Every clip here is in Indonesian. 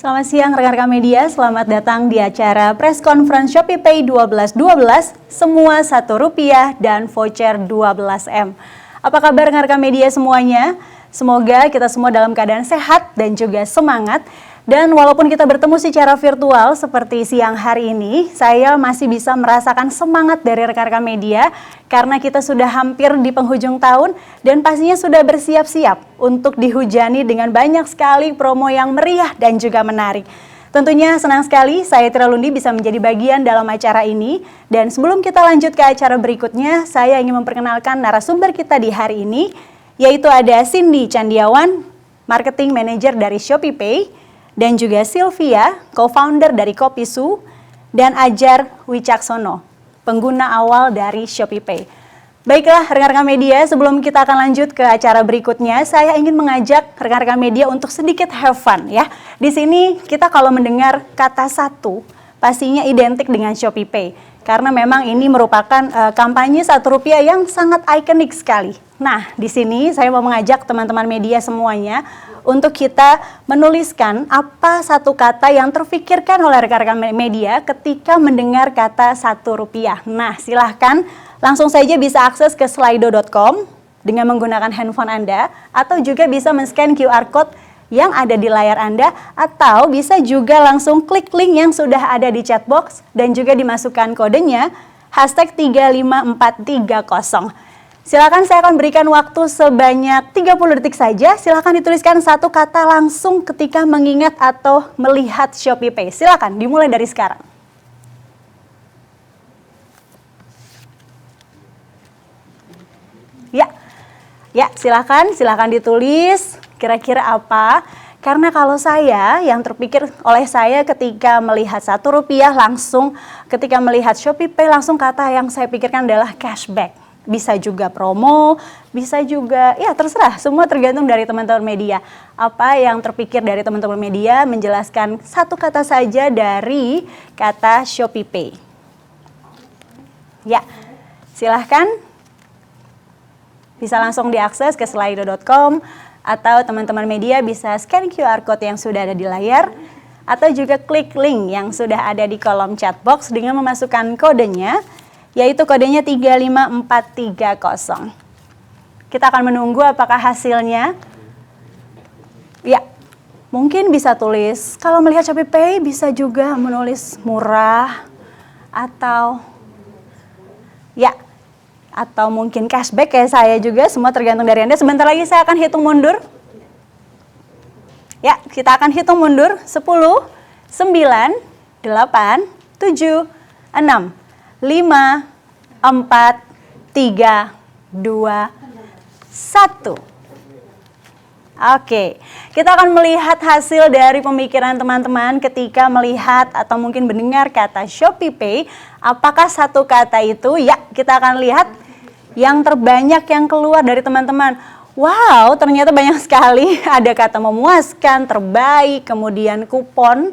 Selamat siang rekan-rekan media, selamat datang di acara Press Conference ShopeePay 12.12, semua Rp1 dan voucher 12M. Apa kabar rekan-rekan media semuanya? Semoga kita semua dalam keadaan sehat dan juga semangat. Dan walaupun kita bertemu secara virtual seperti siang hari ini, saya masih bisa merasakan semangat dari rekan-rekan media karena kita sudah hampir di penghujung tahun dan pastinya sudah bersiap-siap untuk dihujani dengan banyak sekali promo yang meriah dan juga menarik. Tentunya senang sekali saya Tira Lundi bisa menjadi bagian dalam acara ini. Dan sebelum kita lanjut ke acara berikutnya, saya ingin memperkenalkan narasumber kita di hari ini, yaitu ada Cindy Candiawan, Marketing Manager dari ShopeePay, dan juga Sylvia, co-founder dari Kopisu, dan Ajar Wicaksono, pengguna awal dari ShopeePay. Baiklah rekan-rekan media, sebelum kita akan lanjut ke acara berikutnya, saya ingin mengajak rekan-rekan media untuk sedikit have fun ya. Di sini kita kalau mendengar kata satu, pastinya identik dengan ShopeePay. Karena memang ini merupakan kampanye Rp1 yang sangat ikonik sekali. Nah, di sini saya mau mengajak teman-teman media semuanya untuk kita menuliskan apa satu kata yang terfikirkan oleh rekan-rekan media ketika mendengar kata Rp1. Nah, silahkan langsung saja bisa akses ke slido.com dengan menggunakan handphone Anda, atau juga bisa men-scan QR Code yang ada di layar Anda, atau bisa juga langsung klik link yang sudah ada di chat box dan juga dimasukkan kodenya #35430. Silakan, saya akan berikan waktu sebanyak 30 detik saja. Silakan dituliskan satu kata langsung ketika mengingat atau melihat ShopeePay. Silakan dimulai dari sekarang. Ya, silakan ditulis kira-kira apa. Karena kalau saya, yang terpikir oleh saya ketika melihat Rp1 langsung, ketika melihat ShopeePay langsung kata yang saya pikirkan adalah cashback. Bisa juga promo, bisa juga, ya terserah, semua tergantung dari teman-teman media. Apa yang terpikir dari teman-teman media, menjelaskan satu kata saja dari kata ShopeePay. Ya, silahkan. Bisa langsung diakses ke slido.com, atau teman-teman media bisa scan QR Code yang sudah ada di layar, atau juga klik link yang sudah ada di kolom chat box dengan memasukkan kodenya, yaitu kodenya 35430. Kita akan menunggu apakah hasilnya. Ya, mungkin bisa tulis, kalau melihat ShopeePay bisa juga menulis murah, atau mungkin cashback kayak saya juga, semua tergantung dari Anda. Sebentar lagi saya akan hitung mundur. Ya, kita akan hitung mundur. 10, 9, 8, 7, 6, 5, 4, 3, 2, 1. Oke, kita akan melihat hasil dari pemikiran teman-teman ketika melihat atau mungkin mendengar kata ShopeePay. Apakah satu kata itu? Ya, kita akan lihat yang terbanyak yang keluar dari teman-teman. Wow, ternyata banyak sekali. Ada kata memuaskan, terbaik, kemudian kupon,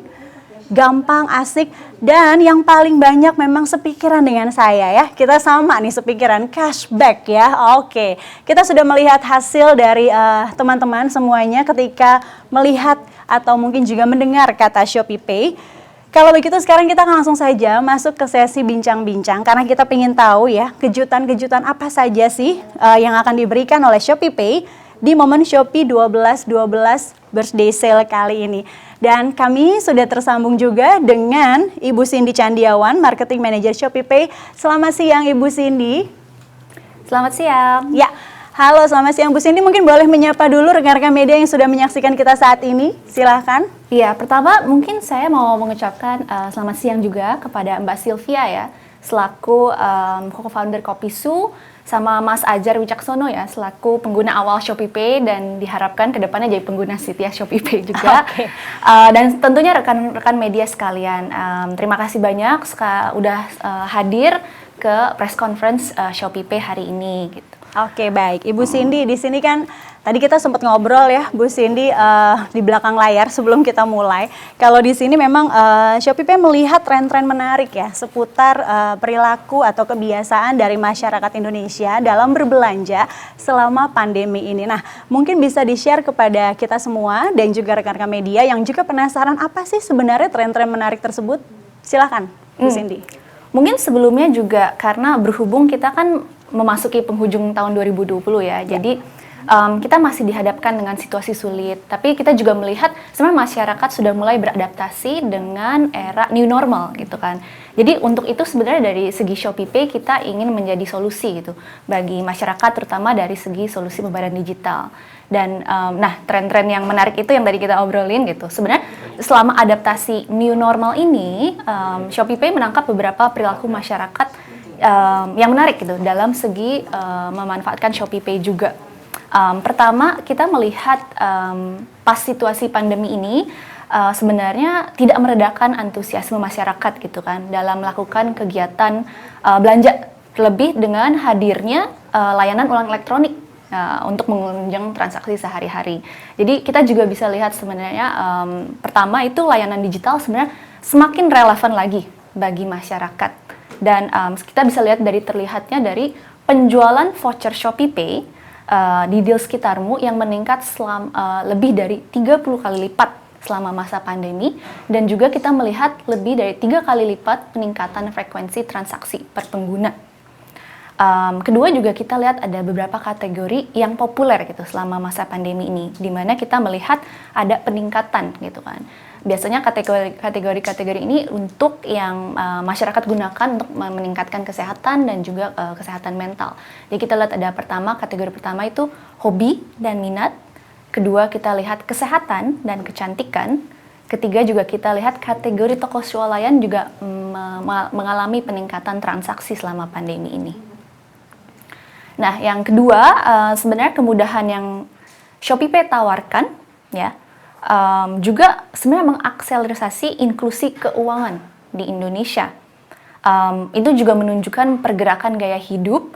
gampang, asik, dan yang paling banyak memang sepikiran dengan saya ya. Kita sama nih sepikiran, cashback ya. Oke, kita sudah melihat hasil dari teman-teman semuanya ketika melihat atau mungkin juga mendengar kata ShopeePay. Kalau begitu sekarang kita akan langsung saja masuk ke sesi bincang-bincang karena kita ingin tahu ya kejutan-kejutan apa saja sih yang akan diberikan oleh ShopeePay di momen Shopee 12.12 Birthday Sale kali ini. Dan kami sudah tersambung juga dengan Ibu Cindy Candiawan, Marketing Manager ShopeePay. Selamat siang Ibu Cindy. Selamat siang. Ya, halo selamat siang Bu Cindy. Mungkin boleh menyapa dulu rekan-rekan media yang sudah menyaksikan kita saat ini. Silahkan. Iya, pertama mungkin saya mau mengucapkan selamat siang juga kepada Mbak Sylvia ya, selaku co-founder Kopisu, sama Mas Ajar Wicaksono ya, selaku pengguna awal ShopeePay dan diharapkan kedepannya jadi pengguna setia ShopeePay juga. Okay. Dan tentunya rekan-rekan media sekalian, terima kasih banyak udah hadir ke press conference ShopeePay hari ini gitu. Oke, baik. Ibu Cindy, di sini kan tadi kita sempat ngobrol ya, Bu Cindy, di belakang layar sebelum kita mulai. Kalau di sini memang ShopeePay melihat tren-tren menarik ya seputar perilaku atau kebiasaan dari masyarakat Indonesia dalam berbelanja selama pandemi ini. Nah, mungkin bisa di-share kepada kita semua dan juga rekan-rekan media yang juga penasaran apa sih sebenarnya tren-tren menarik tersebut? Silakan, Bu Cindy. Mungkin sebelumnya juga karena berhubung kita kan memasuki penghujung tahun 2020 ya. Jadi kita masih dihadapkan dengan situasi sulit. Tapi kita juga melihat sebenarnya masyarakat sudah mulai beradaptasi dengan era new normal gitu kan. Jadi untuk itu sebenarnya dari segi ShopeePay kita ingin menjadi solusi gitu bagi masyarakat, terutama dari segi solusi pembayaran digital. Dan nah, tren-tren yang menarik itu yang tadi kita obrolin gitu. Sebenarnya selama adaptasi new normal ini, ShopeePay menangkap beberapa perilaku masyarakat yang menarik gitu dalam segi memanfaatkan ShopeePay juga. Pertama, kita melihat pas situasi pandemi ini sebenarnya tidak meredakan antusiasme masyarakat gitu kan dalam melakukan kegiatan belanja, terlebih dengan hadirnya layanan uang elektronik untuk menunjang transaksi sehari-hari. Jadi kita juga bisa lihat sebenarnya pertama itu layanan digital sebenarnya semakin relevan lagi bagi masyarakat. Dan kita bisa lihat dari terlihatnya dari penjualan voucher ShopeePay di deal sekitarmu yang meningkat lebih dari 30 kali lipat selama masa pandemi, dan juga kita melihat lebih dari 3 kali lipat peningkatan frekuensi transaksi per pengguna. Kedua juga kita lihat ada beberapa kategori yang populer gitu selama masa pandemi ini, di mana kita melihat ada peningkatan gitu kan. Biasanya kategori-kategori ini untuk yang masyarakat gunakan untuk meningkatkan kesehatan dan juga kesehatan mental. Jadi kita lihat ada kategori pertama itu hobi dan minat. Kedua kita lihat kesehatan dan kecantikan. Ketiga juga kita lihat kategori toko swalayan juga mengalami peningkatan transaksi selama pandemi ini. Nah, yang kedua sebenarnya kemudahan yang ShopeePay tawarkan ya. Juga sebenarnya mengakselerasi inklusi keuangan di Indonesia. Itu juga menunjukkan pergerakan gaya hidup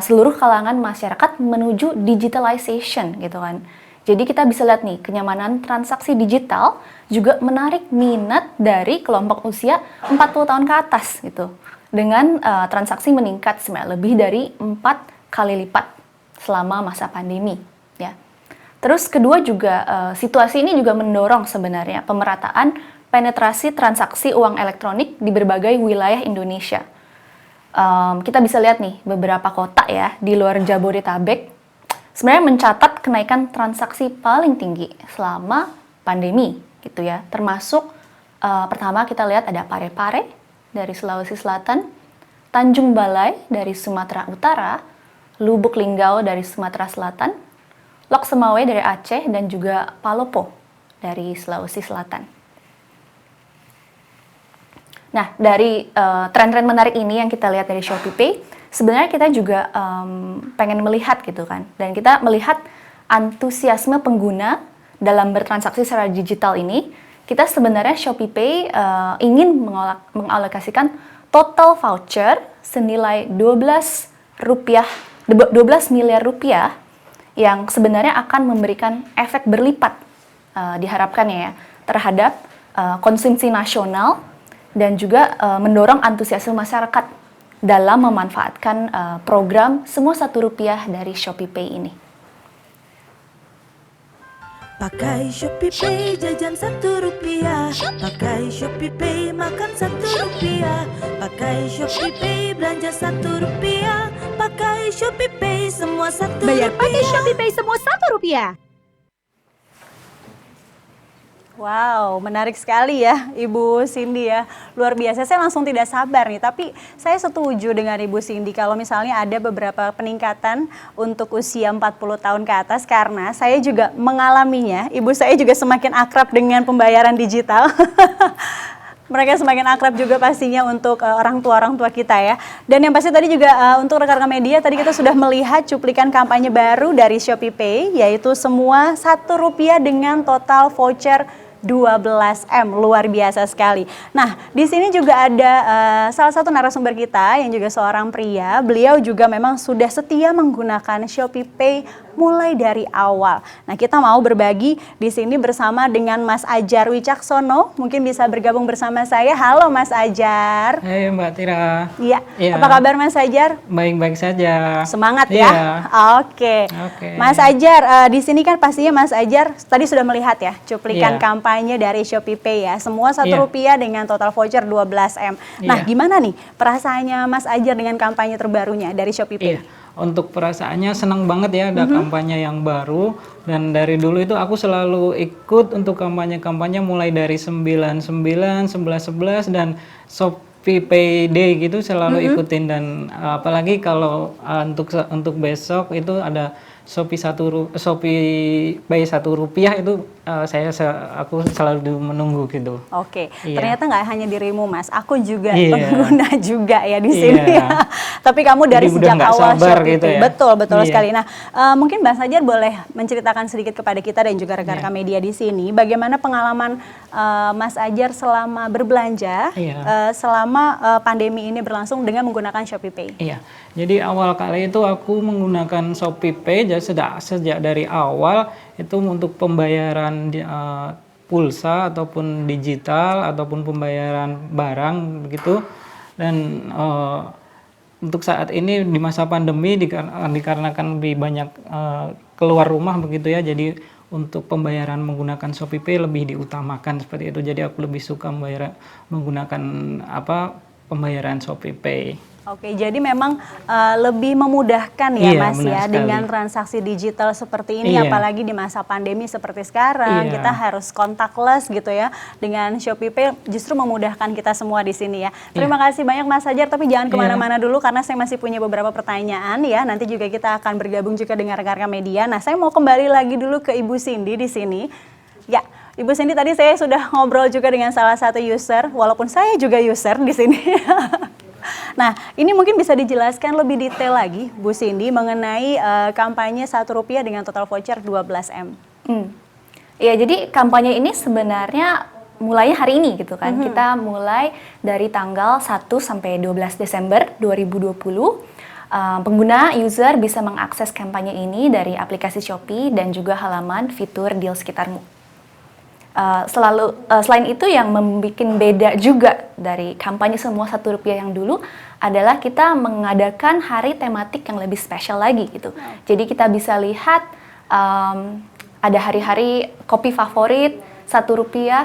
seluruh kalangan masyarakat menuju digitalization gitu kan. Jadi kita bisa lihat nih, kenyamanan transaksi digital juga menarik minat dari kelompok usia 40 tahun ke atas gitu. Dengan transaksi meningkat lebih dari 4 kali lipat selama masa pandemi ya. Terus kedua juga situasi ini juga mendorong sebenarnya pemerataan penetrasi transaksi uang elektronik di berbagai wilayah Indonesia. Kita bisa lihat nih beberapa kota ya di luar Jabodetabek sebenarnya mencatat kenaikan transaksi paling tinggi selama pandemi gitu ya. Termasuk pertama kita lihat ada Parepare dari Sulawesi Selatan, Tanjung Balai dari Sumatera Utara, Lubuk Linggau dari Sumatera Selatan, Lok Semawe dari Aceh, dan juga Palopo dari Sulawesi Selatan. Nah, dari tren-tren menarik ini yang kita lihat dari ShopeePay, sebenarnya kita juga pengen melihat gitu kan. Dan kita melihat antusiasme pengguna dalam bertransaksi secara digital ini. Kita sebenarnya ShopeePay ingin mengalokasikan total voucher senilai 12 miliar rupiah yang sebenarnya akan memberikan efek berlipat diharapkannya ya terhadap konsumsi nasional dan juga mendorong antusiasme masyarakat dalam memanfaatkan program semua Rp1 dari ShopeePay ini. Pakai ShopeePay jajan Rp1, pakai ShopeePay makan Rp1, pakai ShopeePay belanja Rp1, pakai ShopeePay semua Rp1. Bayar pakai ShopeePay semua Rp1. Wow, menarik sekali ya Ibu Cindy ya. Luar biasa, saya langsung tidak sabar nih. Tapi saya setuju dengan Ibu Cindy kalau misalnya ada beberapa peningkatan untuk usia 40 tahun ke atas. Karena saya juga mengalaminya, ibu saya juga semakin akrab dengan pembayaran digital. Mereka semakin akrab juga pastinya untuk orang tua kita ya. Dan yang pasti tadi juga untuk rekan-rekan media, tadi kita sudah melihat cuplikan kampanye baru dari ShopeePay, yaitu semua Rp1 dengan total voucher 12M, luar biasa sekali. Nah, di sini juga ada salah satu narasumber kita yang juga seorang pria. Beliau juga memang sudah setia menggunakan Shopee Pay mulai dari awal. Nah, kita mau berbagi di sini bersama dengan Mas Adjar Wicaksono. Mungkin bisa bergabung bersama saya. Halo Mas Adjar. Hai Mbak Tira. Iya. Iya. Apa kabar Mas Adjar? Baik-baik saja. Semangat Iya. ya. Oke. Mas Adjar, di sini kan pastinya Mas Adjar tadi sudah melihat ya cuplikan Iya. kampanye dari Shopee Pay ya. Semua Iya. Rp1 dengan total voucher 12M. Nah, Iya. gimana nih perasaannya Mas Adjar dengan kampanye terbarunya dari Shopee Pay? Iya. Untuk perasaannya senang banget ya ada kampanye yang baru, dan dari dulu itu aku selalu ikut untuk kampanye-kampanye mulai dari 99, 11, dan Shopee Pay Day gitu selalu ikutin, dan apalagi kalau untuk besok itu ada Shopee Pay Rp1 itu aku selalu menunggu gitu. Oke, Iya. ternyata nggak hanya dirimu Mas, aku juga Iya. pengguna juga ya di sini. Iya. Tapi kamu dari Jadi udah sejak nggak awal sabar Shopee gitu Pay. ya? Betul Iya. sekali. Nah, mungkin Mas Adjar boleh menceritakan sedikit kepada kita dan juga rekan-rekan media di sini, bagaimana pengalaman Mas Adjar selama berbelanja, Iya. selama pandemi ini berlangsung dengan menggunakan Shopee Pay. Iya, jadi awal kali itu aku menggunakan Shopee Pay sejak dari awal itu untuk pembayaran pulsa ataupun digital ataupun pembayaran barang begitu. Dan untuk saat ini di masa pandemi dikarenakan lebih banyak keluar rumah begitu ya, jadi untuk pembayaran menggunakan Shopee Pay lebih diutamakan seperti itu. Jadi aku lebih suka menggunakan pembayaran Shopee Pay. Oke, jadi memang lebih memudahkan ya Iya, Mas benar ya sekali. dengan transaksi digital seperti ini, Iya. apalagi di masa pandemi seperti sekarang, Iya. kita harus contactless gitu ya. Dengan Shopee Pay justru memudahkan kita semua di sini ya. Terima kasih banyak Mas Adjar, tapi jangan kemana-mana dulu karena saya masih punya beberapa pertanyaan ya. Nanti juga kita akan bergabung juga dengan rekan-rekan media. Nah, saya mau kembali lagi dulu ke Ibu Cindy di sini. Ya, Ibu Cindy, tadi saya sudah ngobrol juga dengan salah satu user, walaupun saya juga user di sini. Nah, ini mungkin bisa dijelaskan lebih detail lagi, Bu Cindy, mengenai kampanye Rp1 dengan total voucher 12M. Ya, jadi kampanye ini sebenarnya mulainya hari ini gitu kan. Kita mulai dari tanggal 1 sampai 12 Desember 2020. Pengguna user bisa mengakses kampanye ini dari aplikasi Shopee dan juga halaman fitur deal sekitarmu. Selain itu yang membuat beda juga dari kampanye semua Rp1 yang dulu adalah kita mengadakan hari tematik yang lebih spesial lagi gitu. Jadi kita bisa lihat ada hari-hari kopi favorit Rp1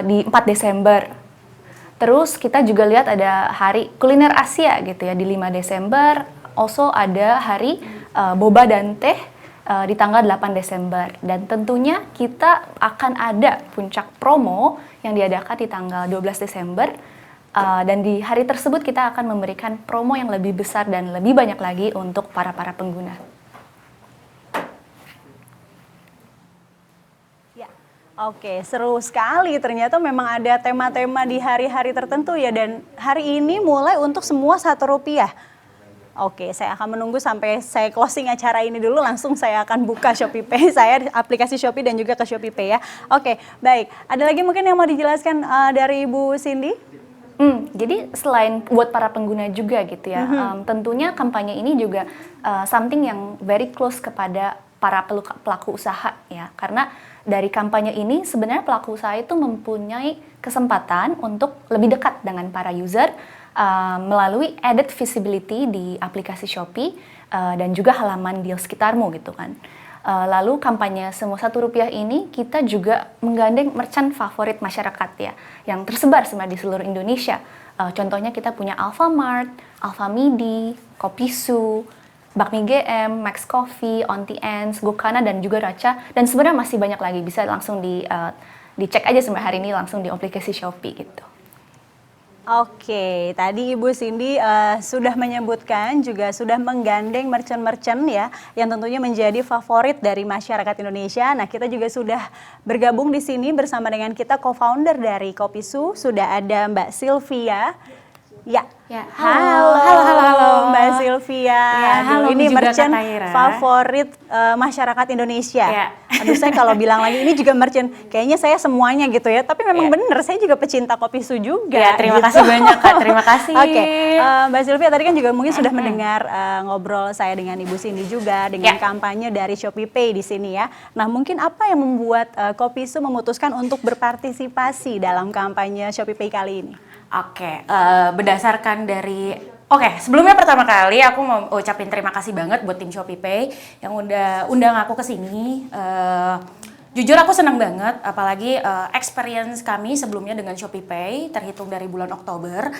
di 4 Desember. Terus kita juga lihat ada hari kuliner Asia gitu ya di 5 Desember. Also ada hari boba dan teh di tanggal 8 Desember. Dan tentunya kita akan ada puncak promo yang diadakan di tanggal 12 Desember. Dan di hari tersebut kita akan memberikan promo yang lebih besar dan lebih banyak lagi untuk para pengguna. Ya, oke, seru sekali. Ternyata memang ada tema-tema di hari-hari tertentu ya. Dan hari ini mulai untuk semua Rp1. Oke, saya akan menunggu sampai saya closing acara ini dulu, langsung saya akan buka Shopee Pay saya, aplikasi Shopee dan juga ke Shopee Pay ya. Oke, baik. Ada lagi mungkin yang mau dijelaskan dari Ibu Cindy? Jadi selain buat para pengguna juga gitu ya, tentunya kampanye ini juga something yang very close kepada para pelaku usaha ya. Karena dari kampanye ini sebenarnya pelaku usaha itu mempunyai kesempatan untuk lebih dekat dengan para user, melalui added visibility di aplikasi Shopee dan juga halaman deal sekitarmu gitu kan. Lalu kampanye semua Rp1 ini kita juga menggandeng merchant favorit masyarakat ya, yang tersebar sebenarnya di seluruh Indonesia. Contohnya kita punya Alfamart, Alfamidi, Kopisu, Bakmi GM, Max Coffee, Onti Ends, Gokana dan juga Raca, dan sebenarnya masih banyak lagi. Bisa langsung dicek aja sebenarnya hari ini langsung di aplikasi Shopee gitu. Oke, tadi Ibu Cindy sudah menyebutkan juga sudah menggandeng merchant-merchant ya yang tentunya menjadi favorit dari masyarakat Indonesia. Nah, kita juga sudah bergabung di sini bersama dengan kita co-founder dari Kopisu, sudah ada Mbak Sylvia. Ya. Ya, Halo Mbak Sylvia. Ya, halo ini juga merchant Kak Taira. favorit masyarakat Indonesia. Ya. Aduh, saya kalau bilang lagi ini juga merchant, kayaknya saya semuanya gitu ya. Tapi memang bener, saya juga pecinta kopi su juga. Ya, terima gitu. kasih banyak Kak, terima kasih. Oke, Mbak Sylvia tadi kan juga mungkin sudah mendengar ngobrol saya dengan Ibu Cindy juga dengan kampanye dari Shopee Pay di sini ya. Nah, mungkin apa yang membuat Kopi Su memutuskan untuk berpartisipasi dalam kampanye Shopee Pay kali ini? Oke, berdasarkan dari sebelumnya pertama kali aku mau ucapin terima kasih banget buat tim Shopee Pay yang udah undang aku ke sini. Jujur aku senang banget, apalagi experience kami sebelumnya dengan Shopee Pay terhitung dari bulan Oktober.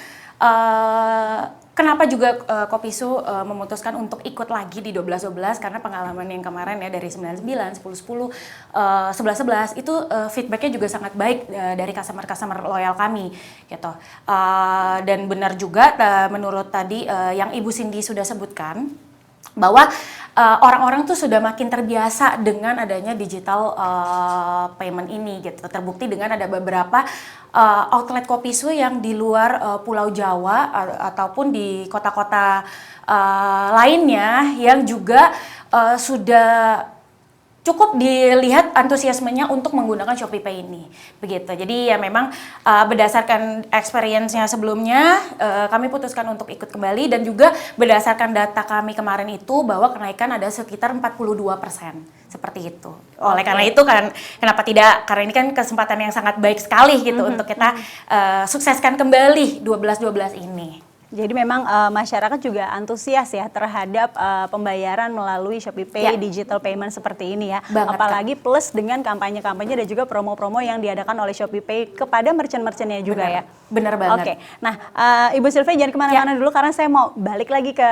Kenapa juga Kopi Su memutuskan untuk ikut lagi di 12-12 karena pengalaman yang kemarin ya dari 99, 10-10, 11-11 itu feedbacknya juga sangat baik dari customer loyal kami gitu. Dan benar juga menurut tadi yang Ibu Cindy sudah sebutkan bahwa orang-orang tuh sudah makin terbiasa dengan adanya digital payment ini gitu. Terbukti dengan ada beberapa outlet Kopi Su yang di luar Pulau Jawa ataupun di kota-kota lainnya yang juga sudah cukup dilihat antusiasmenya untuk menggunakan Shopee Pay ini, begitu. Jadi ya memang berdasarkan experience-nya sebelumnya, kami putuskan untuk ikut kembali dan juga berdasarkan data kami kemarin itu bahwa kenaikan ada sekitar 42%, seperti itu. Oleh karena itu kan, kenapa tidak? Karena ini kan kesempatan yang sangat baik sekali gitu untuk kita sukseskan kembali 12-12 ini. Jadi memang masyarakat juga antusias ya terhadap pembayaran melalui Shopee Pay digital payment seperti ini ya. Apalagi plus dengan kampanye-kampanye dan juga promo-promo yang diadakan oleh Shopee Pay kepada merchant-merchantnya juga ya. Benar banget. Oke, nah Ibu Sylvia jangan kemana-mana dulu karena saya mau balik lagi ke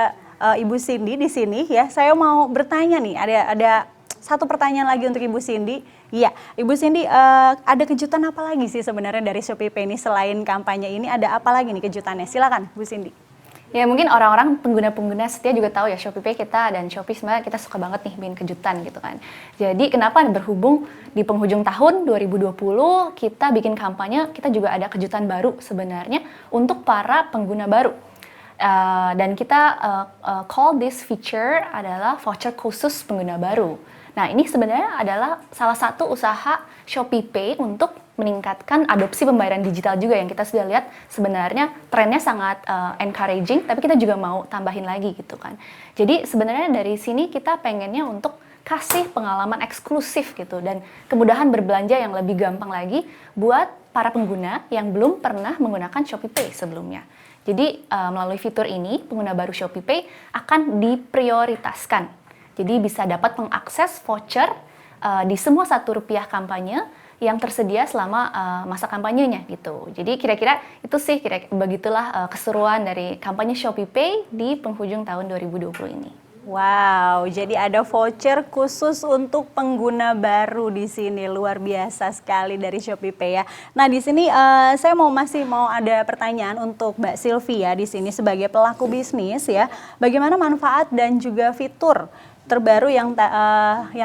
Ibu Cindy di sini ya. Saya mau bertanya nih, ada satu pertanyaan lagi untuk Ibu Cindy. Iya, Ibu Cindy, ada kejutan apa lagi sih sebenarnya dari Shopee Pay ini selain kampanye ini? Ada apa lagi nih kejutannya? Silakan, Bu Cindy. Ya mungkin orang-orang pengguna-pengguna setia juga tahu ya Shopee Pay kita dan Shopee sebenarnya kita suka banget nih bikin kejutan gitu kan. Jadi kenapa berhubung di penghujung tahun 2020 kita bikin kampanye, kita juga ada kejutan baru sebenarnya untuk para pengguna baru. Dan kita call this feature adalah voucher khusus pengguna baru. Nah, ini sebenarnya adalah salah satu usaha Shopee Pay untuk meningkatkan adopsi pembayaran digital juga yang kita sudah lihat sebenarnya trennya sangat encouraging, tapi kita juga mau tambahin lagi gitu kan. Jadi sebenarnya dari sini kita pengennya untuk kasih pengalaman eksklusif gitu dan kemudahan berbelanja yang lebih gampang lagi buat para pengguna yang belum pernah menggunakan Shopee Pay sebelumnya. Jadi melalui fitur ini pengguna baru Shopee Pay akan diprioritaskan. Jadi bisa dapat mengakses voucher di semua Rp1 kampanye yang tersedia selama masa kampanyenya gitu. Jadi kira-kira itu sih begitulah keseruan dari kampanye Shopee Pay di penghujung tahun 2020 ini. Wow, jadi ada voucher khusus untuk pengguna baru di sini, luar biasa sekali dari Shopee Pay ya. Nah di sini saya masih mau ada pertanyaan untuk Mbak Sylvia di sini sebagai pelaku bisnis ya. Bagaimana manfaat dan juga fitur terbaru yang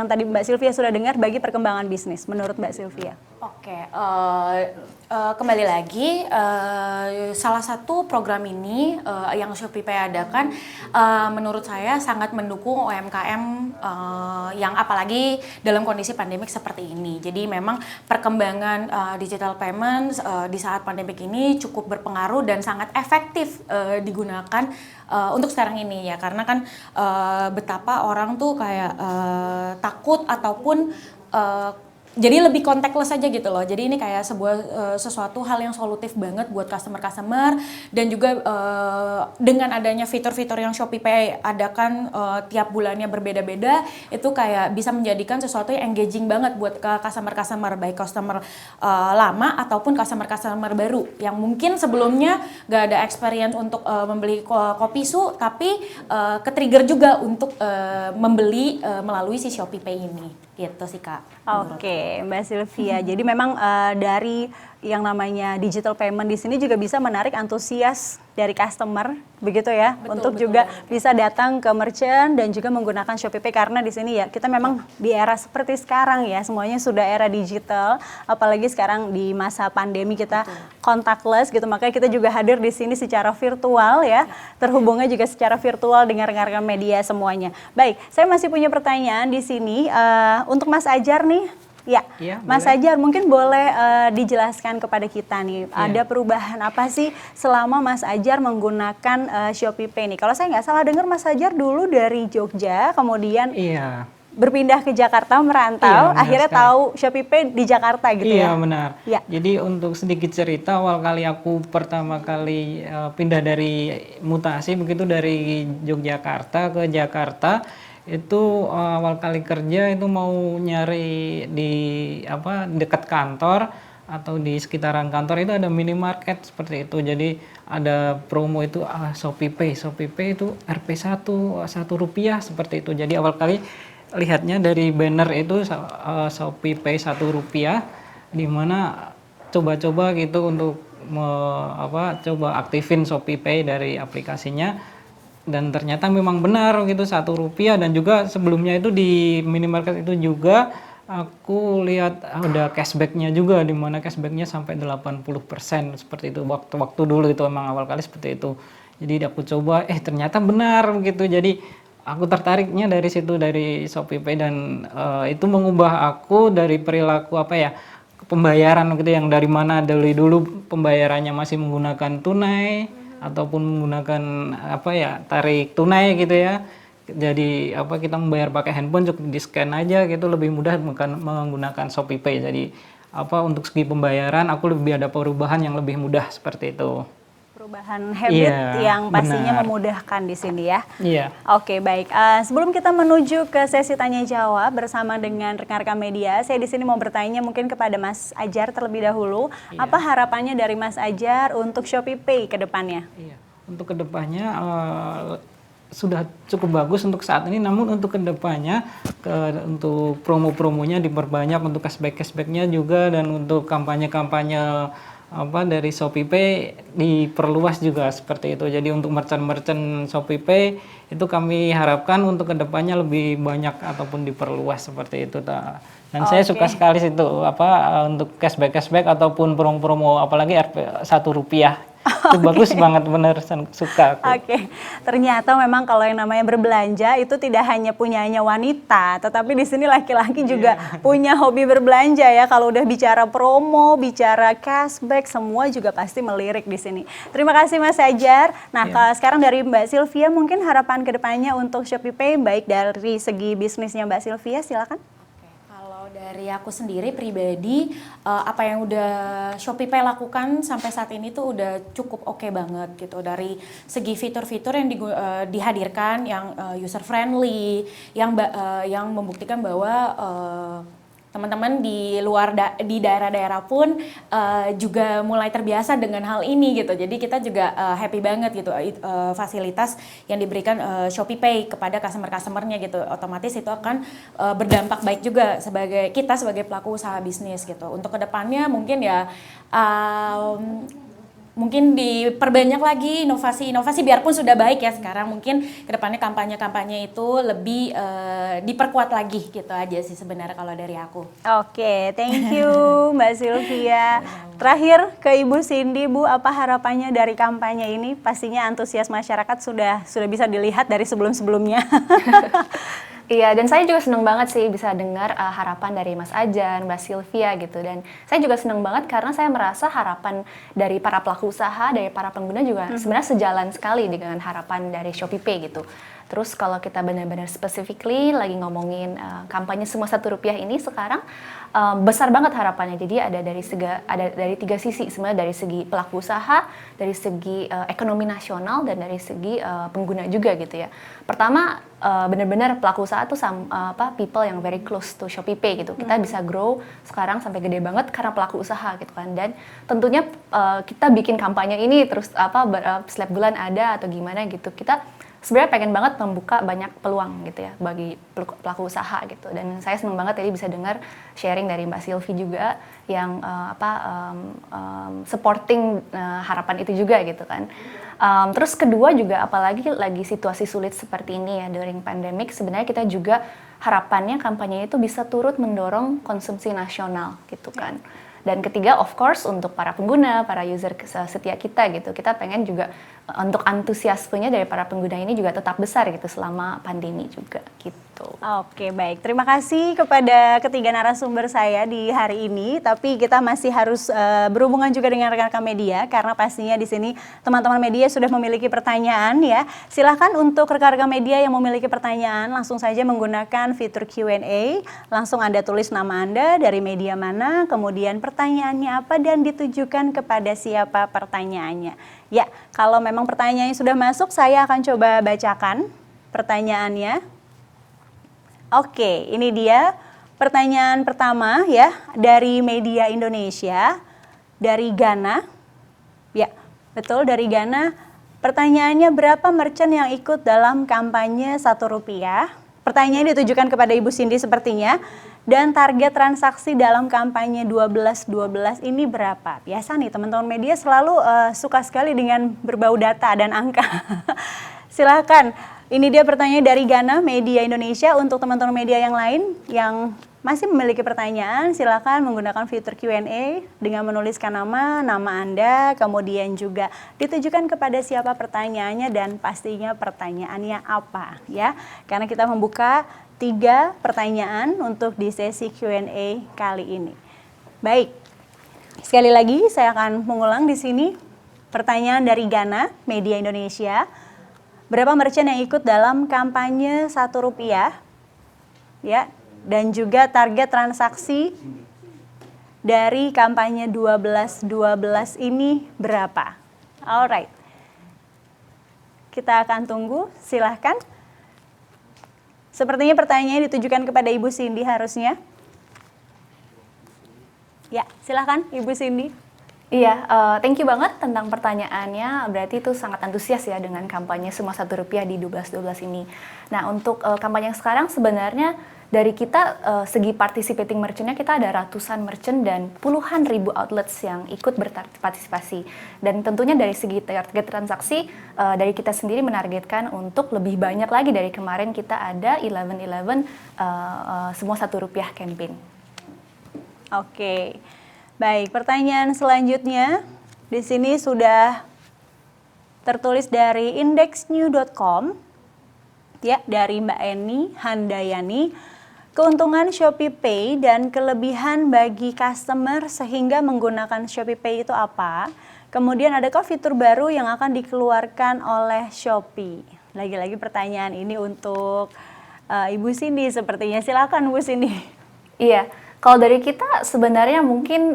tadi Mbak Sylvia sudah dengar bagi perkembangan bisnis menurut Mbak Sylvia? Oke, kembali lagi salah satu program ini yang Shopee Pay adakan menurut saya sangat mendukung UMKM yang apalagi dalam kondisi pandemik seperti ini. Jadi memang perkembangan digital payment di saat pandemik ini cukup berpengaruh dan sangat efektif digunakan untuk sekarang ini ya, karena kan betapa orang tuh kayak takut ataupun jadi lebih contactless aja gitu loh. Jadi ini kayak sesuatu hal yang solutif banget buat customer dan juga dengan adanya fitur-fitur yang Shopee Pay adakan tiap bulannya berbeda-beda, itu kayak bisa menjadikan sesuatu yang engaging banget buat customer baik customer lama ataupun customer baru yang mungkin sebelumnya gak ada experience untuk membeli Kopi Su tapi ke-trigger juga untuk membeli melalui si Shopee Pay ini. Gitu sih Kak. Oke. Oke, Mbak Sylvia. Jadi memang dari yang namanya digital payment di sini juga bisa menarik antusias dari customer, begitu ya, untuk juga bisa datang ke merchant dan juga menggunakan ShopeePay karena di sini ya kita memang di era seperti sekarang ya, semuanya sudah era digital, apalagi sekarang di masa pandemi kita contactless gitu, makanya kita juga hadir di sini secara virtual ya, terhubungnya juga secara virtual dengan rekan-rekan media semuanya. Baik, saya masih punya pertanyaan di sini untuk Mas Ajar nih. Ya, Iya, Mas boleh. Ajar mungkin boleh dijelaskan kepada kita nih, ada perubahan apa sih selama Mas Ajar menggunakan ShopeePay nih? Kalau saya nggak salah dengar Mas Ajar dulu dari Jogja, kemudian Iya. berpindah ke Jakarta, merantau, Iya, benar akhirnya sekali. tahu ShopeePay di Jakarta gitu Iya ya? benar. Ya. Jadi untuk sedikit cerita, awal kali aku pertama kali pindah dari mutasi begitu dari Yogyakarta ke Jakarta, itu awal kali kerja itu mau nyari di dekat kantor atau di sekitaran kantor itu ada minimarket seperti itu. Jadi ada promo itu ShopeePay. ShopeePay itu Rp1 Rp1 seperti itu. Jadi awal kali lihatnya dari banner itu ShopeePay Rp1, di mana coba-coba gitu untuk coba aktifin ShopeePay dari aplikasinya, dan ternyata memang benar gitu Rp1, dan juga sebelumnya itu di minimarket itu juga aku lihat ada cashbacknya juga, di mana cashbacknya sampai 80% seperti itu waktu dulu, itu emang awal kali seperti itu. Jadi aku coba ternyata benar gitu. Jadi aku tertariknya dari situ, dari ShopeePay, dan itu mengubah aku dari perilaku pembayaran gitu, yang dari mana dari dulu pembayarannya masih menggunakan tunai ataupun menggunakan tarik tunai gitu ya. Jadi kita membayar pakai handphone cukup di scan aja gitu, lebih mudah bukan menggunakan ShopeePay. Jadi untuk segi pembayaran aku lebih ada perubahan yang lebih mudah seperti itu. Perubahan habit yang pastinya benar. memudahkan di sini ya. Iya. Oke, baik. Sebelum kita menuju ke sesi tanya jawab bersama dengan rekan-rekan media, saya di sini mau bertanya mungkin kepada Mas Ajar terlebih dahulu. Apa harapannya dari Mas Ajar untuk ShopeePay ke depannya? Iya. Untuk kedepannya sudah cukup bagus untuk saat ini, namun untuk kedepannya untuk promo-promonya diperbanyak, untuk cashback-cashbacknya juga, dan untuk kampanye-kampanye dari ShopeePay diperluas juga seperti itu. Jadi untuk merchant-merchant ShopeePay itu kami harapkan untuk kedepannya lebih banyak ataupun diperluas seperti itu. Dan saya suka sekali situ untuk cashback ataupun promo-promo, apalagi Rp1. Itu bagus banget, bener, suka aku. Oke, ternyata memang kalau yang namanya berbelanja itu tidak hanya punyanya wanita, tetapi di sini laki-laki juga punya hobi berbelanja ya. Kalau udah bicara promo, bicara cashback, semua juga pasti melirik di sini. Terima kasih Mas Ajar. Nah, kalau sekarang dari Mbak Sylvia, mungkin harapan kedepannya untuk ShopeePay, baik dari segi bisnisnya Mbak Sylvia, silakan. Dari aku sendiri pribadi, apa yang udah ShopeePay lakukan sampai saat ini tuh udah cukup oke banget gitu. Dari segi fitur-fitur yang dihadirkan, yang user friendly, yang membuktikan bahwa teman-teman di luar di daerah-daerah pun juga mulai terbiasa dengan hal ini gitu. Jadi kita juga happy banget gitu, fasilitas yang diberikan ShopeePay kepada customer-customernya gitu. Otomatis itu akan berdampak baik juga sebagai pelaku usaha bisnis gitu. Untuk kedepannya mungkin ya mungkin diperbanyak lagi inovasi biarpun sudah baik ya sekarang, mungkin kedepannya kampanye-kampanye itu lebih diperkuat lagi gitu aja sih sebenarnya kalau dari aku. Oke, thank you Mbak Sylvia. Terakhir ke Ibu Cindy, Bu, apa harapannya dari kampanye ini? Pastinya antusias masyarakat sudah bisa dilihat dari sebelum-sebelumnya. Iya, dan saya juga senang banget sih bisa dengar harapan dari Mas Ajar, Mbak Sylvia gitu. Dan saya juga senang banget karena saya merasa harapan dari para pelaku usaha, dari para pengguna juga sebenarnya sejalan sekali dengan harapan dari ShopeePay gitu. Terus kalau kita benar-benar specifically lagi ngomongin kampanye semua Rp1 ini sekarang besar banget harapannya. Jadi ada dari tiga sisi sebenarnya, dari segi pelaku usaha, dari segi ekonomi nasional, dan dari segi pengguna juga gitu ya. Pertama benar-benar pelaku usaha tuh people yang very close to ShopeePay gitu. Kita bisa grow sekarang sampai gede banget karena pelaku usaha gitu kan. Dan tentunya kita bikin kampanye ini terus setiap bulan ada atau gimana gitu. Kita sebenarnya pengen banget membuka banyak peluang gitu ya bagi pelaku usaha gitu. Dan saya senang banget tadi bisa dengar sharing dari Mbak Sylvie juga yang supporting harapan itu juga gitu kan. Terus kedua juga apalagi lagi situasi sulit seperti ini ya during pandemic, sebenarnya kita juga harapannya kampanye itu bisa turut mendorong konsumsi nasional gitu kan. Dan ketiga of course untuk para pengguna, para user setia kita gitu, kita pengen juga untuk antusiasmenya dari para pengguna ini juga tetap besar gitu selama pandemi juga gitu. Oke, baik. Terima kasih kepada ketiga narasumber saya di hari ini. Tapi kita masih harus berhubungan juga dengan rekan-rekan media karena pastinya di sini teman-teman media sudah memiliki pertanyaan ya. Silahkan untuk rekan-rekan media yang memiliki pertanyaan langsung saja menggunakan fitur Q&A. Langsung Anda tulis nama Anda, dari media mana, kemudian pertanyaannya apa dan ditujukan kepada siapa pertanyaannya. Ya, kalau memang pertanyaannya sudah masuk, saya akan coba bacakan pertanyaannya. Oke, ini dia pertanyaan pertama ya dari media Indonesia, dari Ghana. Ya, betul dari Ghana. Pertanyaannya, berapa merchant yang ikut dalam kampanye Rp1? Pertanyaan ditujukan kepada Ibu Cindy sepertinya. Dan target transaksi dalam kampanye 12-12 ini berapa? Biasa nih teman-teman media selalu suka sekali dengan berbau data dan angka. Silakan. Ini dia pertanyaan dari Ghana, media Indonesia. Untuk teman-teman media yang lain yang masih memiliki pertanyaan, silakan menggunakan fitur Q&A dengan menuliskan nama Anda, kemudian juga ditujukan kepada siapa pertanyaannya dan pastinya pertanyaannya apa ya. Karena kita membuka 3 pertanyaan untuk di sesi Q&A kali ini. Baik, sekali lagi saya akan mengulang di sini pertanyaan dari Ghana, media Indonesia. Berapa merchant yang ikut dalam kampanye Rp1 ya, dan juga target transaksi dari kampanye 12-12 ini berapa? Alright, kita akan tunggu, silahkan. Sepertinya pertanyaannya ditujukan kepada Ibu Cindy harusnya. Ya, silahkan Ibu Cindy. Iya, thank you banget tentang pertanyaannya. Berarti itu sangat antusias ya dengan kampanye Semua Rp1 di 12-12 ini. Nah, untuk kampanye yang sekarang sebenarnya dari kita segi participating merchant-nya kita ada ratusan merchant dan puluhan ribu outlets yang ikut berpartisipasi. Dan tentunya dari segi target transaksi dari kita sendiri menargetkan untuk lebih banyak lagi. Dari kemarin kita ada 11-11 Semua Rp1 campaign. Oke. Baik, pertanyaan selanjutnya di sini sudah tertulis dari indexnew.com ya, dari Mbak Eni Handayani. Keuntungan ShopeePay dan kelebihan bagi customer sehingga menggunakan ShopeePay itu apa? Kemudian adakah fitur baru yang akan dikeluarkan oleh Shopee? Lagi-lagi pertanyaan ini untuk Ibu Cindy sepertinya. Silakan Bu Cindy. Iya. Kalau dari kita sebenarnya mungkin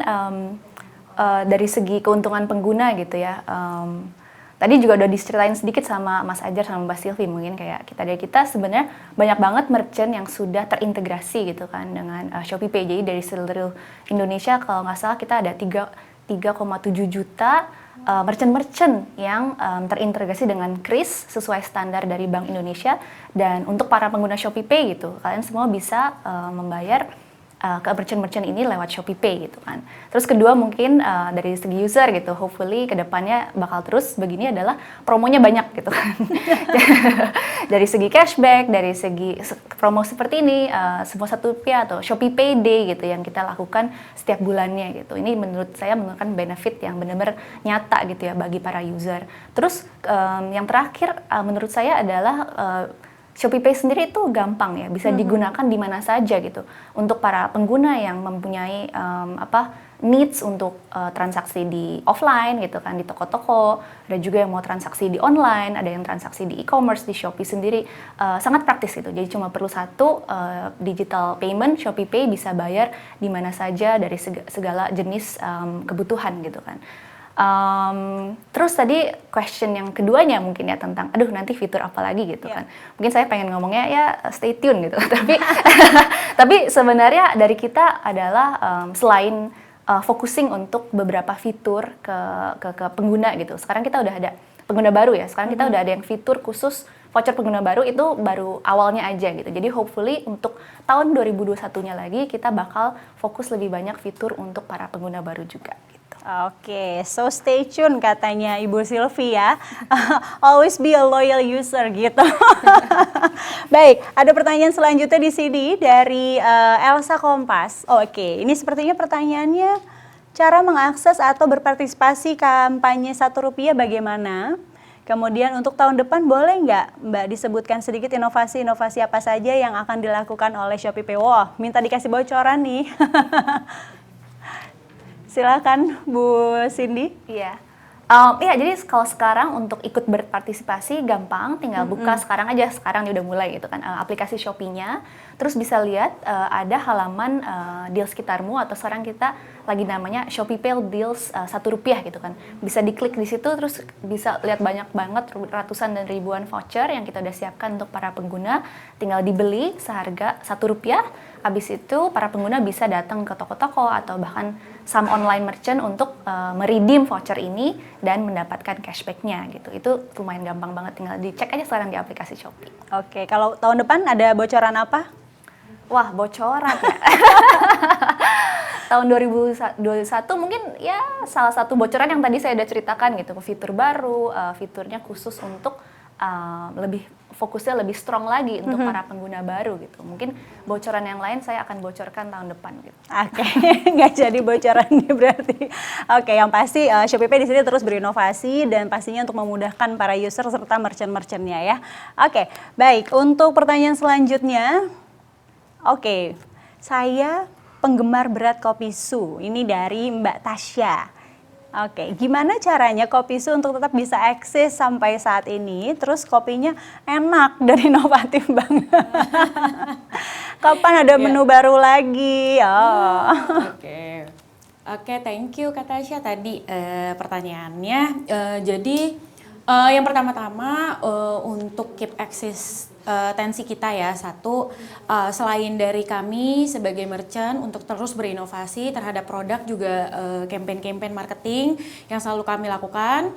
dari segi keuntungan pengguna gitu ya, tadi juga udah diceritain sedikit sama Mas Ajar sama Mbak Sylvie, mungkin kayak kita sebenarnya banyak banget merchant yang sudah terintegrasi gitu kan dengan ShopeePay. Jadi dari seluruh Indonesia kalau nggak salah kita ada 3,7 juta merchant-merchant yang terintegrasi dengan KRIS sesuai standar dari Bank Indonesia. Dan untuk para pengguna ShopeePay gitu, kalian semua bisa membayar ke merchant-merchant ini lewat ShopeePay gitu kan. Terus kedua mungkin dari segi user gitu, hopefully kedepannya bakal terus begini adalah promonya banyak gitu kan. Dari segi cashback, dari segi promo seperti ini, Semua Rp1 atau ShopeePay Day gitu yang kita lakukan setiap bulannya gitu. Ini menurut saya merupakan benefit yang benar-benar nyata gitu ya bagi para user. Terus yang terakhir menurut saya adalah ShopeePay sendiri itu gampang ya, bisa digunakan di mana saja gitu. Untuk para pengguna yang mempunyai needs untuk transaksi di offline gitu kan, di toko-toko, ada juga yang mau transaksi di online, ada yang transaksi di e-commerce, di Shopee sendiri, sangat praktis gitu. Jadi cuma perlu satu digital payment, ShopeePay bisa bayar di mana saja dari segala jenis kebutuhan gitu kan. Terus tadi question yang keduanya mungkin ya tentang nanti fitur apa lagi gitu kan. Mungkin saya pengen ngomongnya ya stay tune gitu. Tapi sebenarnya dari kita adalah selain focusing untuk beberapa fitur ke pengguna gitu. Sekarang kita udah ada pengguna baru ya. Sekarang kita udah ada yang fitur khusus voucher pengguna baru itu baru awalnya aja gitu. Jadi hopefully untuk tahun 2021-nya lagi kita bakal fokus lebih banyak fitur untuk para pengguna baru juga gitu. Oke, so stay tune katanya Ibu Sylvie ya. Always be a loyal user gitu. Baik, ada pertanyaan selanjutnya di sini dari Elsa Kompas. Oke, ini sepertinya pertanyaannya cara mengakses atau berpartisipasi kampanye Rp1 bagaimana? Kemudian untuk tahun depan boleh nggak Mbak disebutkan sedikit inovasi-inovasi apa saja yang akan dilakukan oleh Shopee Pay? Wah, minta dikasih bocoran nih. Silakan Bu Cindy. Iya. Iya, jadi kalau sekarang untuk ikut berpartisipasi gampang, tinggal buka sekarang aja, sekarang dia udah mulai gitu kan, aplikasi Shopee-nya, terus bisa lihat ada halaman deal sekitarmu atau sekarang kita lagi namanya Shopee Pay Deals Rp1 gitu kan, bisa diklik di situ terus bisa lihat banyak banget ratusan dan ribuan voucher yang kita udah siapkan untuk para pengguna, tinggal dibeli seharga Rp1. Habis itu para pengguna bisa datang ke toko-toko atau bahkan some online merchant untuk meredeem voucher ini dan mendapatkan cashback-nya gitu. Itu lumayan gampang banget, tinggal dicek aja sekarang di aplikasi Shopee. Oke, kalau tahun depan ada bocoran apa? Wah, bocoran ya. Tahun 2021 mungkin ya salah satu bocoran yang tadi saya udah ceritakan gitu, fitur baru, fiturnya khusus untuk lebih fokusnya lebih strong lagi untuk para pengguna baru gitu. Mungkin bocoran yang lain saya akan bocorkan tahun depan gitu. Oke, nggak jadi bocoran nih berarti. Oke, yang pasti Shopee Pay di sini terus berinovasi dan pastinya untuk memudahkan para user serta merchant-merchantnya ya. Oke, baik. Untuk pertanyaan selanjutnya, oke, saya penggemar berat kopi Su. Ini dari Mbak Tasya. Oke, gimana caranya kopi Su untuk tetap bisa eksis sampai saat ini, terus kopinya enak dan inovatif banget. Kapan ada menu baru lagi? Oke, thank you Kak Tasya tadi pertanyaannya. Jadi yang pertama-tama untuk keep tensi kita ya, satu selain dari kami sebagai merchant untuk terus berinovasi terhadap produk, juga campaign-campaign marketing yang selalu kami lakukan.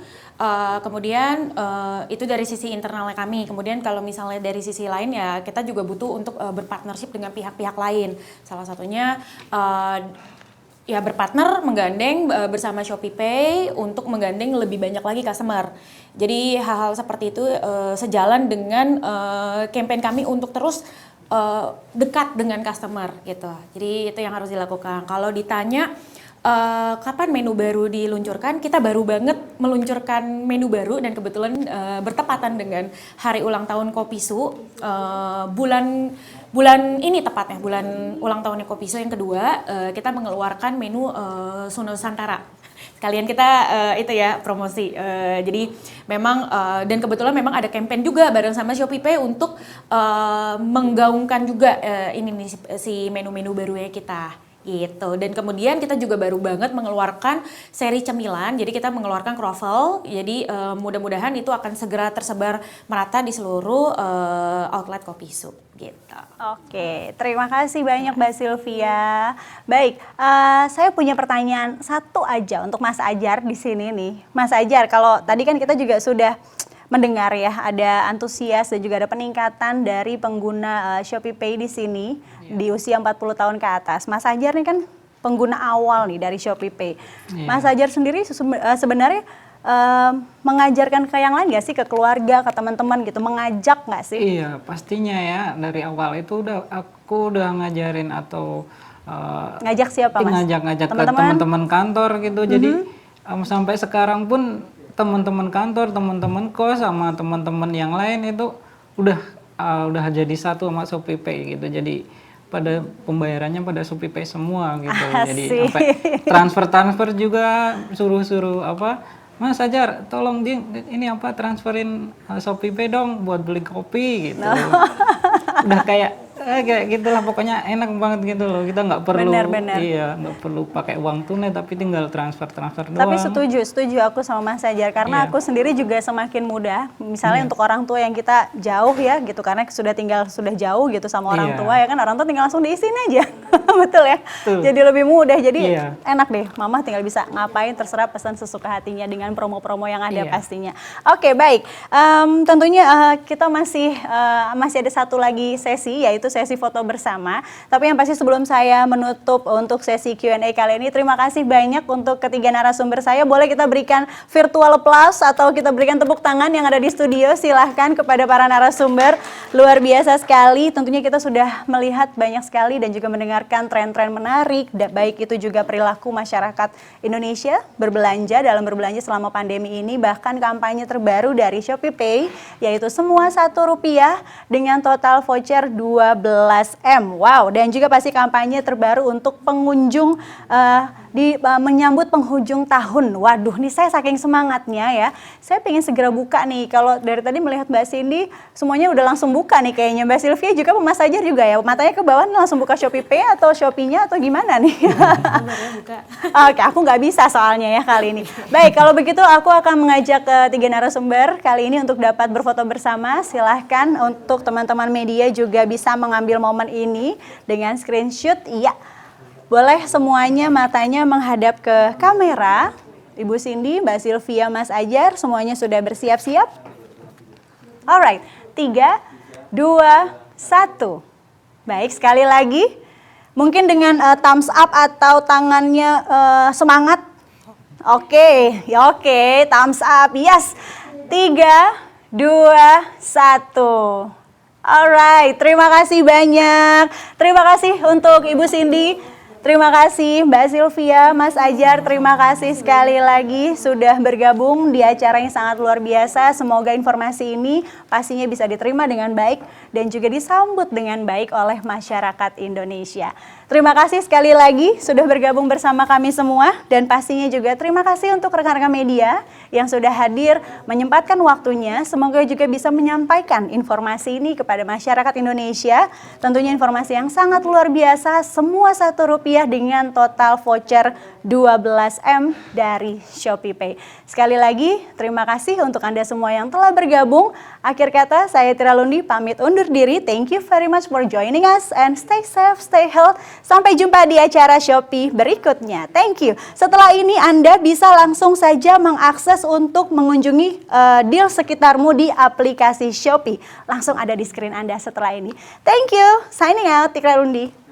Kemudian itu dari sisi internalnya kami. Kemudian kalau misalnya dari sisi lain ya kita juga butuh untuk berpartnership dengan pihak-pihak lain. Salah satunya ya berpartner, menggandeng bersama Shopee Pay untuk menggandeng lebih banyak lagi customer. Jadi hal-hal seperti itu sejalan dengan campaign kami untuk terus dekat dengan customer gitu. Jadi itu yang harus dilakukan. Kalau ditanya kapan menu baru diluncurkan, kita baru banget meluncurkan menu baru dan kebetulan bertepatan dengan hari ulang tahun Kopi Su, bulan ini tepatnya, bulan ulang tahunnya Kopi Su yang kedua, kita mengeluarkan menu Su Nusantara. Sekalian kita itu ya promosi. Jadi memang dan kebetulan memang ada campaign juga bareng sama Shopee Pay untuk menggaungkan juga ini nih si menu-menu barunya kita. Gitu. Dan kemudian kita juga baru banget mengeluarkan seri cemilan, jadi kita mengeluarkan croffle, jadi mudah-mudahan itu akan segera tersebar merata di seluruh outlet Kopi Su gitu. Oke, terima kasih banyak Mbak Sylvia. Baik, saya punya pertanyaan satu aja untuk Mas Ajar di sini nih. Mas Ajar, kalau tadi kan kita juga sudah mendengar ya, ada antusias dan juga ada peningkatan dari pengguna Shopee Pay di sini di usia 40 tahun ke atas. Mas Ajar nih kan pengguna awal nih dari Shopee Pay. Mas Ajar sendiri sebenarnya mengajarkan ke yang lain nggak sih, ke keluarga, ke teman-teman gitu, mengajak nggak sih? Iya, pastinya ya, dari awal itu aku udah ngajarin atau ngajak siapa Mas? Ngajak ke teman-teman kantor gitu. Jadi sampai sekarang pun teman-teman kantor, teman-teman kos sama teman-teman yang lain itu udah jadi satu sama Shopee Pay gitu. Jadi pada pembayarannya pada Shopee Pay semua gitu. Asik. Jadi sampai transfer juga suruh apa, Mas Ajar tolong ini apa transferin Shopee Pay dong buat beli kopi gitu. Udah kayak gitulah, pokoknya enak banget gitu loh, kita nggak perlu nggak perlu pakai uang tunai tapi tinggal transfer doang. Tapi setuju aku sama Mas Ajar karena aku sendiri juga semakin mudah, misalnya untuk orang tua yang kita jauh ya gitu, karena sudah jauh gitu sama orang tua ya kan, orang tua tinggal langsung diisiin aja Betul ya. Betul. Jadi lebih mudah. Jadi Iya. enak deh. Mama tinggal bisa ngapain terserah pesan sesuka hatinya dengan promo-promo yang ada Iya. pastinya. Oke, baik. Tentunya kita masih ada satu lagi sesi, yaitu sesi foto bersama. Tapi yang pasti sebelum saya menutup untuk sesi Q&A kali ini, terima kasih banyak untuk ketiga narasumber saya. Boleh kita berikan virtual applause atau kita berikan tepuk tangan yang ada di studio. Silahkan kepada para narasumber. Luar biasa sekali. Tentunya kita sudah melihat banyak sekali dan juga mendengarkan tren-tren menarik, baik itu juga perilaku masyarakat Indonesia dalam berbelanja selama pandemi ini, bahkan kampanye terbaru dari ShopeePay, yaitu semua Rp1 dengan total voucher 12M. Wow, dan juga pasti kampanye terbaru untuk pengunjung menyambut penghujung tahun. Waduh, nih saya saking semangatnya ya, saya pengen segera buka nih. Kalau dari tadi melihat Mbak Cindy, semuanya udah langsung buka nih kayaknya. Mbak Sylvia juga, Mas Ajar juga ya, matanya ke bawah langsung buka ShopeePay atau Shopee-nya atau gimana nih? buka. Oke, aku nggak bisa soalnya ya kali ini. Baik, kalau begitu aku akan mengajak ketiga narasumber kali ini untuk dapat berfoto bersama. Silahkan untuk teman-teman media juga bisa mengambil momen ini dengan screenshot. Iya. Boleh semuanya matanya menghadap ke kamera. Ibu Cindy, Mbak Sylvia, Mas Ajar, semuanya sudah bersiap-siap? Alright, 3, 2, 1. Baik, sekali lagi. Mungkin dengan thumbs up atau tangannya semangat. Oke, ya oke, thumbs up, yes. 3, 2, 1. Alright, terima kasih banyak. Terima kasih untuk Ibu Cindy. Terima kasih Mbak Sylvia, Mas Ajar, terima kasih sekali lagi sudah bergabung di acara yang sangat luar biasa. Semoga informasi ini pastinya bisa diterima dengan baik dan juga disambut dengan baik oleh masyarakat Indonesia. Terima kasih sekali lagi sudah bergabung bersama kami semua dan pastinya juga terima kasih untuk rekan-rekan media yang sudah hadir menyempatkan waktunya. Semoga juga bisa menyampaikan informasi ini kepada masyarakat Indonesia. Tentunya informasi yang sangat luar biasa, semua Rp1 dengan total voucher 12M dari ShopeePay. Sekali lagi terima kasih untuk Anda semua yang telah bergabung. Akhir kata saya Tira Lundi pamit undur diri. Thank you very much for joining us and stay safe, stay healthy. Sampai jumpa di acara Shopee berikutnya. Thank you. Setelah ini Anda bisa langsung saja mengakses untuk mengunjungi deal sekitarmu di aplikasi Shopee. Langsung ada di screen Anda setelah ini. Thank you. Signing out, Tira Lundi.